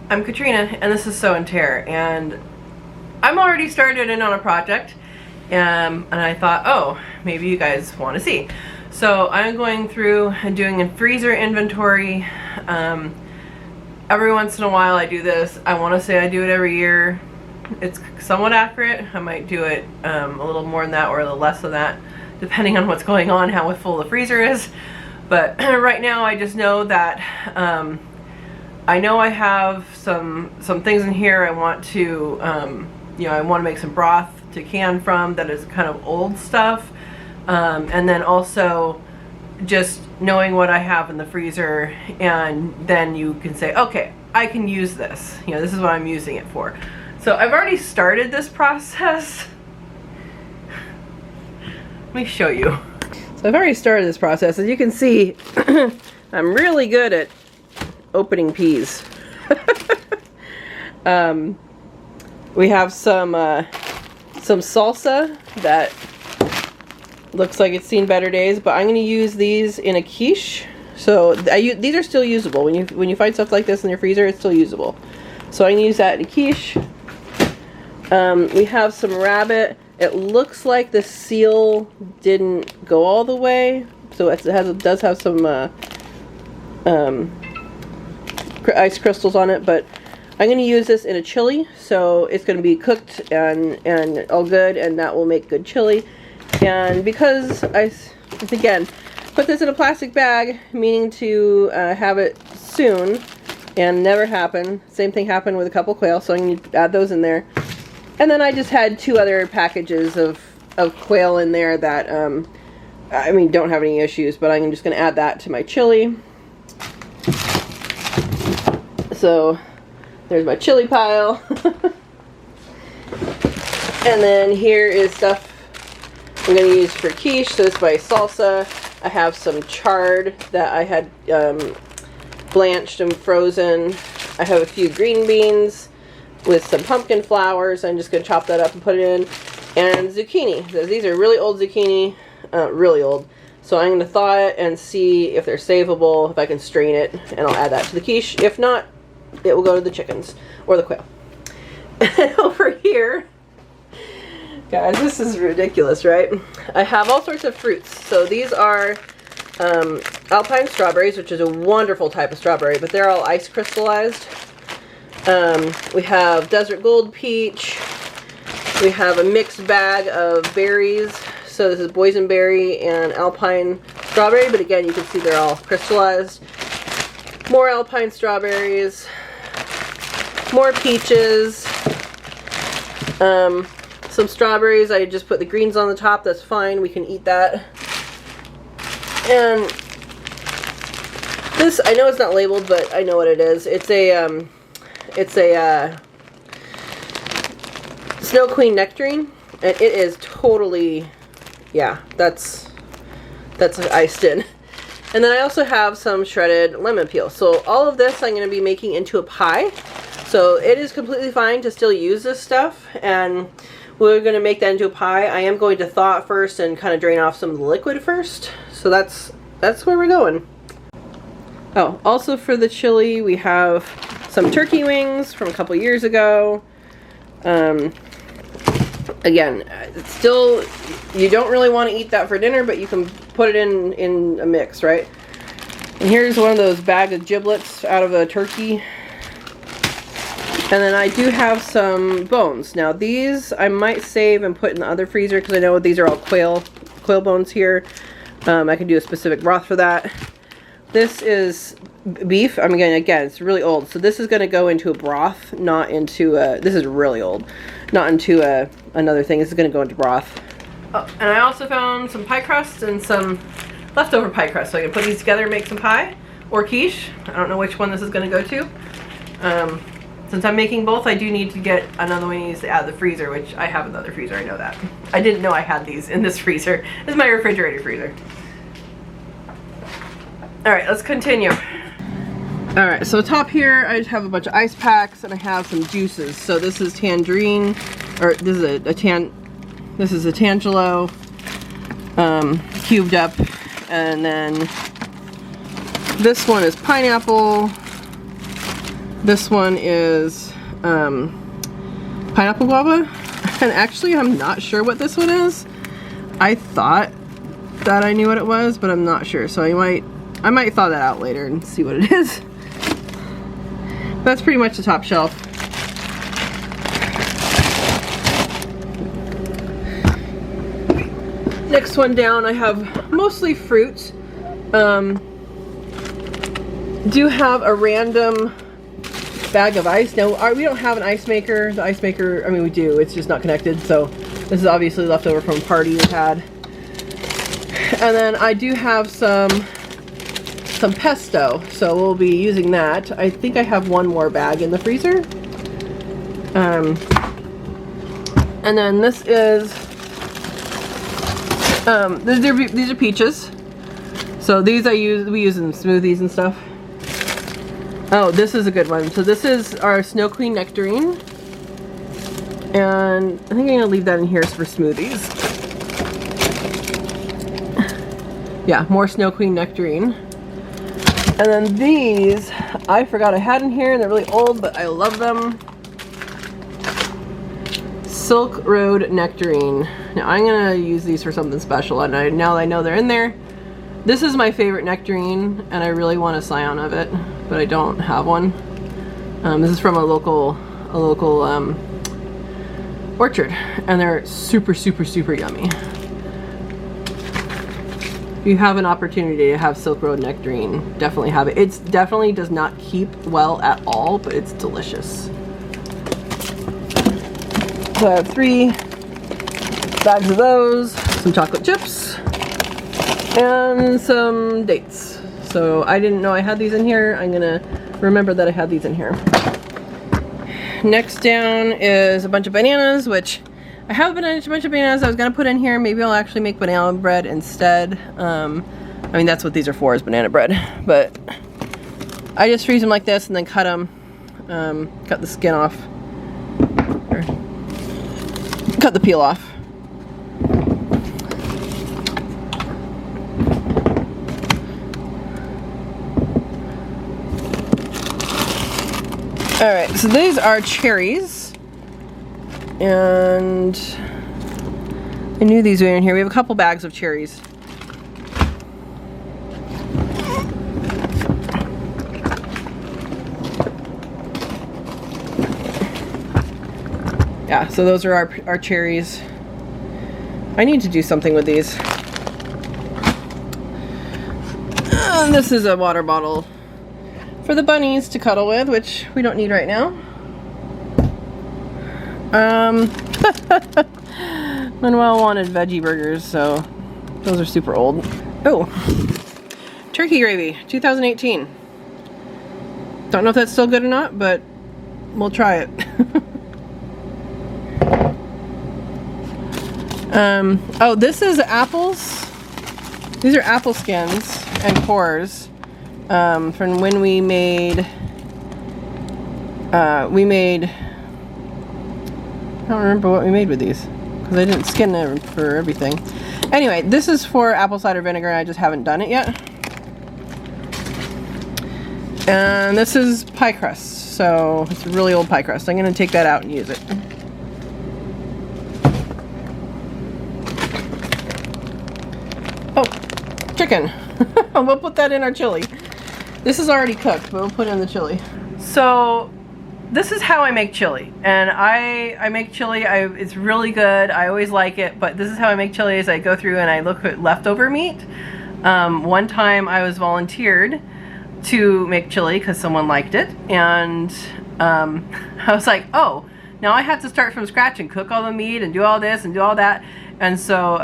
I'm Katrina, and this is Sew and Tare, and I'm already started in on a project, and I thought, oh, maybe you guys want to see. So I'm going through and doing a freezer inventory. Every once in a while I do this. I want to say I do it every year. It's somewhat accurate. I might do it a little more than that or a little less than that, depending on what's going on, how full the freezer is. But right now I just know that I know I have some things in here I want to, you know, I want to make some broth to can from that is kind of old stuff. And then also just knowing what I have in the freezer, and then you can say, okay, I can use this. You know, this is what I'm using it for. So I've already started this process. Let me show you. So I've already started this process. As you can see, I'm really good at opening peas. We have some salsa that looks like it's seen better days, but I'm going to use these in a quiche. So these are still usable. When you find stuff like this in your freezer, it's still usable. So I'm going to use that in a quiche. We have some rabbit. It looks like the seal didn't go all the way, so it does have some ice crystals on it, but I'm going to use this in a chili, so it's going to be cooked and all good, and that will make good chili. And because I, again, put this in a plastic bag, meaning to have it soon, and never happened. Same thing happened with a couple quail, so I'm going to add those in there. And then I just had 2 other packages of quail in there that, I mean, don't have any issues, but I'm just going to add that to my chili. So there's my chili pile. And then here is stuff I'm going to use for quiche. So it's my salsa. I have some chard that I had blanched and frozen. I have a few green beans with some pumpkin flowers. I'm just going to chop that up and put it in. And zucchini. So these are really old zucchini. Really old. So I'm going to thaw it and see if they're savable, if I can strain it, and I'll add that to the quiche. If not, it will go to the chickens or the quail. And over here, guys, this is ridiculous, right? I have all sorts of fruits. So these are alpine strawberries, which is a wonderful type of strawberry, but they're all ice crystallized. We have desert gold peach. We have a mixed bag of berries. So this is boysenberry and alpine strawberry, but again, you can see they're all crystallized. More alpine strawberries. More peaches. Some strawberries. I just put the greens on the top. That's fine. We can eat that. And this, I know it's not labeled, but I know what it is. It's a Snow Queen nectarine, and it is totally, yeah, that's iced in. And then I also have some shredded lemon peel. So all of this I'm going to be making into a pie. So it is completely fine to still use this stuff, and we're going to make that into a pie. I am going to thaw it first and kind of drain off some of the liquid first. So that's where we're going. Oh, also for the chili, we have some turkey wings from a couple years ago. Again, still, you don't really want to eat that for dinner, but you can put it in a mix, right? And here's one of those bag of giblets out of a turkey. And then I do have some bones. Now these I might save and put in the other freezer because I know these are all quail bones here. I can do a specific broth for that. This is beef. I mean, again, it's really old. So this is going to go into a broth, not into a, this is really old, not into another thing. This is going to go into broth. Oh, and I also found some pie crust and some leftover pie crust. So I can put these together and make some pie or quiche. I don't know which one this is going to go to. Since I'm making both, I do need to get another one out of the freezer, which I have another freezer, I know that. I didn't know I had these in this freezer. This is my refrigerator freezer. Alright, let's continue. Alright, so top here, I just have a bunch of ice packs, and I have some juices. So this is tangerine, or this is a tangelo, cubed up, and then this one is pineapple. This one is pineapple guava, and actually I'm not sure what this one is. I thought that I knew what it was, but I'm not sure, so I might thaw that out later and see what it is. That's pretty much the top shelf. Next one down, I have mostly fruit. Do have a random bag of ice. Now, we don't have an ice maker. The ice maker, I mean, we do. It's just not connected. So this is obviously left over from a party we had. And then I do have some pesto. So we'll be using that. I think I have one more bag in the freezer. And then this is, these are peaches. So these we use in smoothies and stuff. Oh, this is a good one. So this is our Snow Queen nectarine. And I think I'm gonna leave that in here for smoothies. Yeah, more Snow Queen nectarine. And then these, I forgot I had in here, and they're really old, but I love them. Silk Road nectarine. Now I'm gonna use these for something special, and now that I know they're in there. This is my favorite nectarine, and I really want a scion of it, but I don't have one. This is from a local orchard, and they're super, super, super yummy. If you have an opportunity to have Silk Road nectarine, definitely have it. It definitely does not keep well at all, but it's delicious. So I have 3 bags of those, some chocolate chips, and some dates. So I didn't know I had these in here. I'm gonna remember that I had these in here. Next down is a bunch of bananas, which I have a bunch of bananas I was gonna put in here. Maybe I'll actually make banana bread instead. I mean, that's what these are for, is banana bread. But I just freeze them like this and then cut them, cut the skin off, or cut the peel off. Alright, so these are cherries, and I knew these were in here. We have a couple bags of cherries. Yeah, so those are our cherries. I need to do something with these. And this is a water bottle for the bunnies to cuddle with, which we don't need right now. Manuel wanted veggie burgers, so those are super old. Oh, turkey gravy, 2018. Don't know if that's still good or not, but we'll try it. Oh, this is apples. These are apple skins and cores. From when we made, I don't remember what we made with these, because I didn't skin them for everything. Anyway, this is for apple cider vinegar, and I just haven't done it yet. And this is pie crust, so it's a really old pie crust. I'm going to take that out and use it. Oh, chicken. We'll put that in our chili. This is already cooked, but we'll put it in the chili. So this is how I make chili, and I make chili. It's really good. I always like it, but this is how I make chili: is I go through and I look at leftover meat. One time I was volunteered to make chili because someone liked it, and I was like, oh, now I have to start from scratch and cook all the meat and do all this and do all that. And so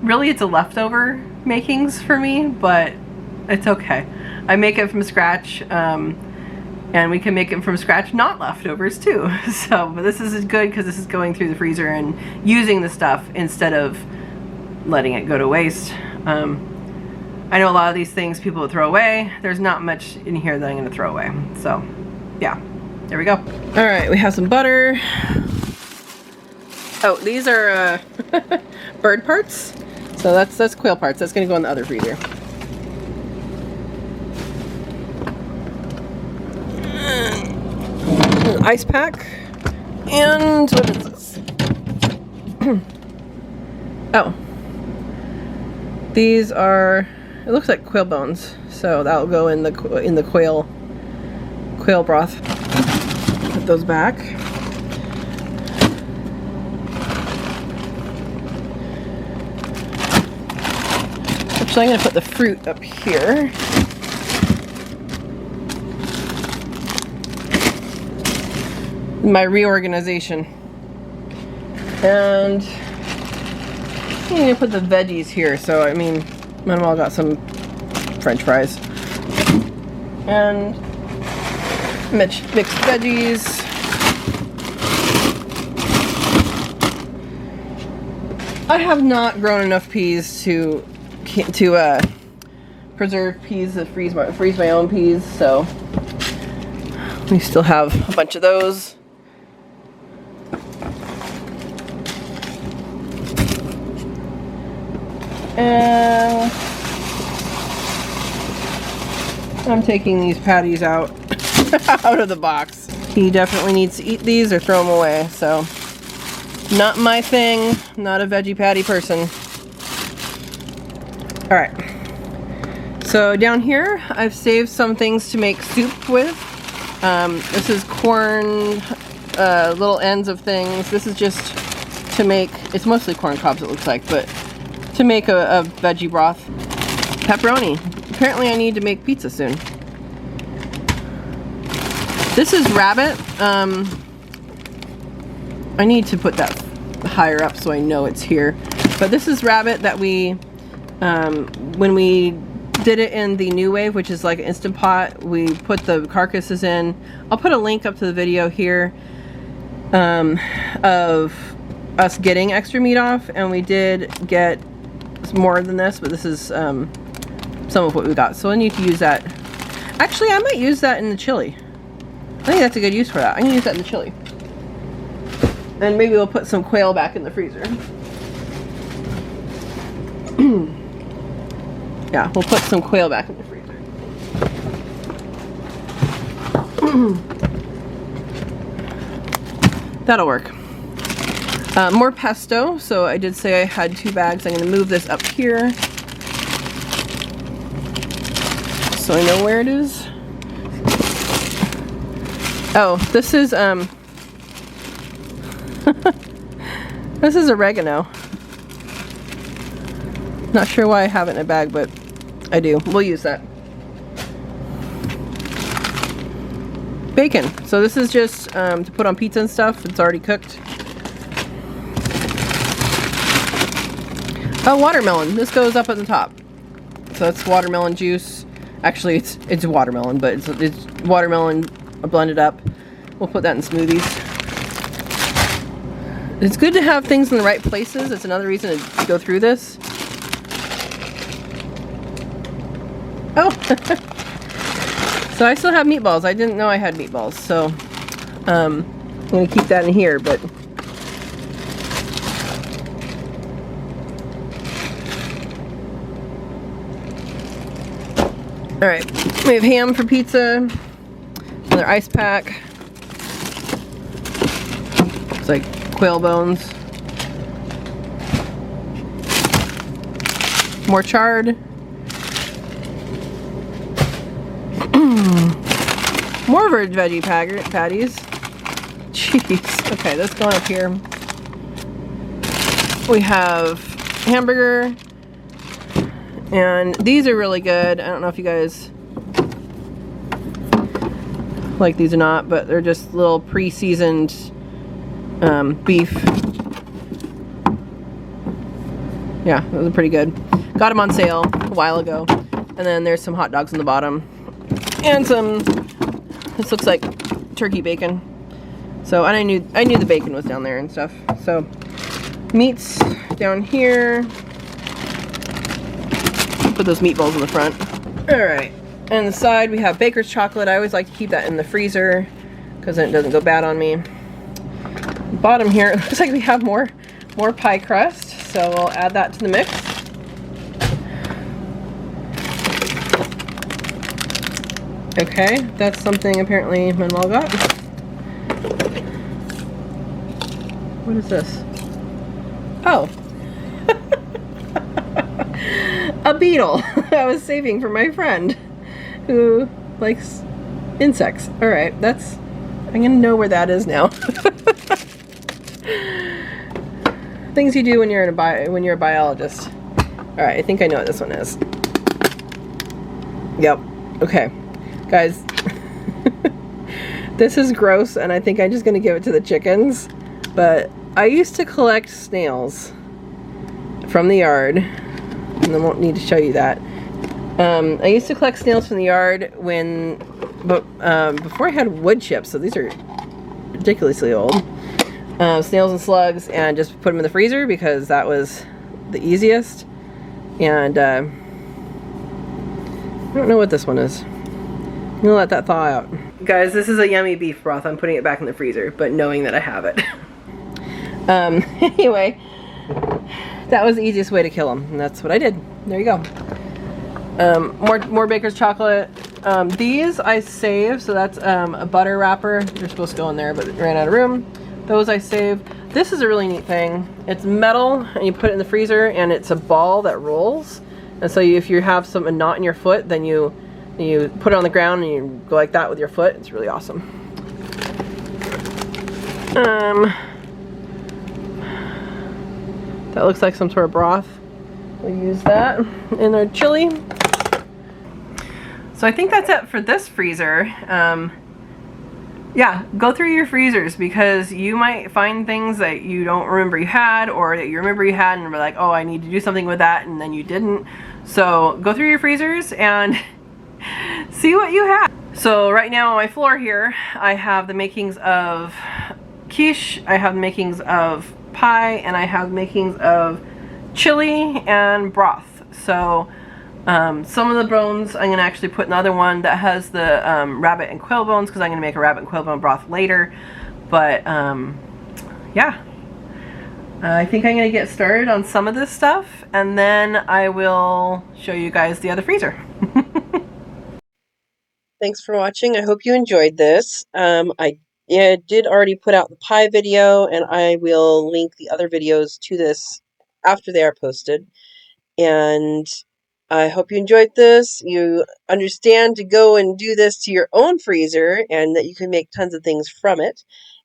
really it's a leftover makings for me, but it's okay. I make it from scratch, and we can make it from scratch not leftovers too. So, but this is good because this is going through the freezer and using the stuff instead of letting it go to waste. I know a lot of these things people would throw away. There's not much in here that I'm going to throw away. So, yeah, there we go. All right, we have some butter. Oh, these are bird parts. So that's quail parts. That's going to go in the other freezer. ice pack. And what is this? Oh. These are, it looks like quail bones. So that'll go in the quail broth. Put those back. Actually, I'm going to put the fruit up here. My reorganization. And I'm going to put the veggies here. So, I mean, Manuel got some French fries. And mixed veggies. I have not grown enough peas to preserve peas, to freeze my own peas, so we still have a bunch of those. And I'm taking these patties out of the box. He definitely needs to eat these or throw them away, so not my thing. Not a veggie patty person. Alright, so down here I've saved some things to make soup with. This is corn, little ends of things. This is just to make, it's mostly corn cobs it looks like, but to make a veggie broth. Pepperoni. Apparently I need to make pizza soon. This is rabbit. I need to put that higher up so I know it's here. But this is rabbit that we when we did it in the New Wave, which is like an Instant Pot, we put the carcasses in. I'll put a link up to the video here of us getting extra meat off, and we did get more than this, but this is some of what we got. So I need to use that. Actually, I might use that in the chili. I think that's a good use for that. I'm gonna use that in the chili. And maybe we'll put some quail back in the freezer. Yeah, we'll put some quail back in the freezer. That'll work. More pesto. So I did say I had 2 bags. I'm going to move this up here so I know where it is. Oh, this is this is oregano. Not sure why I have it in a bag, but I do. We'll use that. Bacon. So this is just to put on pizza and stuff. It's already cooked. Oh, watermelon. This goes up at the top. So it's watermelon juice. Actually, it's watermelon, but it's watermelon blended up. We'll put that in smoothies. It's good to have things in the right places. It's another reason to go through this. Oh! So I still have meatballs. I didn't know I had meatballs, so I'm going to keep that in here, but alright, we have ham for pizza, another ice pack. It's like quail bones. More chard. More veggie patties. Jeez. Okay, that's going up here. We have hamburger. And these are really good. I don't know if you guys like these or not, but they're just little pre-seasoned beef. Yeah, those are pretty good. Got them on sale a while ago. And then there's some hot dogs in the bottom. And some, this looks like turkey bacon. So, and I knew the bacon was down there and stuff. So, meats down here. Put those meatballs in the front. Alright, and the side we have baker's chocolate. I always like to keep that in the freezer because then it doesn't go bad on me. Bottom here, it looks like we have more pie crust, so we'll add that to the mix. Okay, that's something apparently Manuel got. What is this? Oh. A beetle I was saving for my friend who likes insects. Alright, that's... I'm gonna know where that is now. Things you do when you're a biologist. Alright, I think I know what this one is. Yep. Okay. Guys, this is gross, and I think I'm just gonna give it to the chickens. But I used to collect snails from the yard, and I won't need to show you that. I used to collect snails from the yard before I had wood chips, so these are ridiculously old. Snails and slugs, and just put them in the freezer because that was the easiest. And I don't know what this one is. I'm gonna let that thaw out. Guys, this is a yummy beef broth. I'm putting it back in the freezer, but knowing that I have it. Anyway, that was the easiest way to kill them, and that's what I did. There you go. More Baker's chocolate. These I saved, so that's a butter wrapper. They're supposed to go in there, but it ran out of room. Those I saved. This is a really neat thing. It's metal, and you put it in the freezer, and it's a ball that rolls. And so if you have a knot in your foot, then you put it on the ground and you go like that with your foot. It's really awesome. That looks like some sort of broth. We'll use that in our chili. So I think that's it for this freezer. Yeah, go through your freezers because you might find things that you don't remember you had, or that you remember you had and were like, oh, I need to do something with that, and then you didn't. So go through your freezers and see what you have. So right now on my floor here, I have the makings of quiche, I have the makings of pie, and I have the makings of chili and broth. So some of the bones I'm going to actually put in the other one that has the rabbit and quail bones, because I'm going to make a rabbit and quail bone broth later. But yeah, I think I'm going to get started on some of this stuff, and then I will show you guys the other freezer. Thanks for watching. I hope you enjoyed this. I did already put out the pie video, and I will link the other videos to this after they are posted. And I hope you enjoyed this. You understand to go and do this to your own freezer, and that you can make tons of things from it.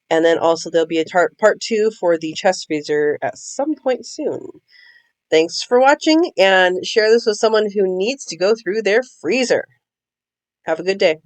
And then also there'll be a part 2 for the chest freezer at some point soon. Thanks for watching, and share this with someone who needs to go through their freezer. Have a good day.